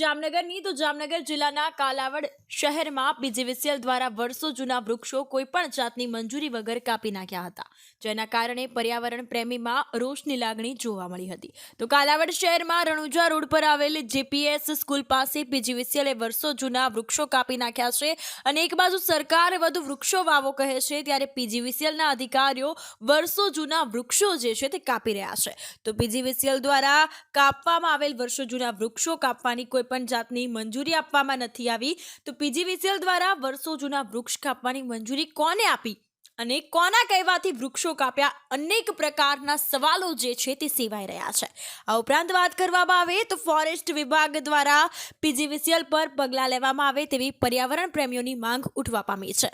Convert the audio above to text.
જામનગરની તો જામનગર જિલ્લાના કાલાવડ શહેરમાં પીજીવીસીએલ દ્વારા વર્ષો જૂના વૃક્ષો કોઈપણ જાતની મંજૂરી વગર કાપી નાખ્યા હતા, જેના કારણે પર્યાવરણ પ્રેમીમાં રોષની લાગણી જોવા મળી હતી. તો કાલાવડ શહેરમાં રણુજા રોડ પર આવેલ જેપીએસ સ્કૂલ પાસે પીજીવીસીએલે વર્ષો જૂના વૃક્ષો કાપી નાખ્યા છે અને એક બાજુ સરકાર વધુ વૃક્ષો વાવો કહે છે, ત્યારે પીજીવીસીએલના અધિકારીઓ વર્ષો જૂના વૃક્ષો જે છે તે કાપી રહ્યા છે. તો પીજીવીસીએલ દ્વારા કાપવામાં આવેલ વર્ષો જૂના વૃક્ષો કાપવાની કોઈ પણ જાતની મંજૂરી આપવામાં નથી આવી. તો પીજીવીસીએલ દ્વારા વર્ષો જૂના વૃક્ષ કાપવાની મંજૂરી કોને આપી અને કોના કહેવાથી વૃક્ષો કાપ્યા, અનેક પ્રકારના સવાલો જે છે તે સેવાઈ રહ્યા છે. આ ઉપરાંત વાત કરવામાં આવે તો ફોરેસ્ટ વિભાગ દ્વારા પીજીવીસીએલ પર પગલાં લેવામાં આવે તેવી પર્યાવરણ પ્રેમીઓની માંગ ઉઠવા પામી છે.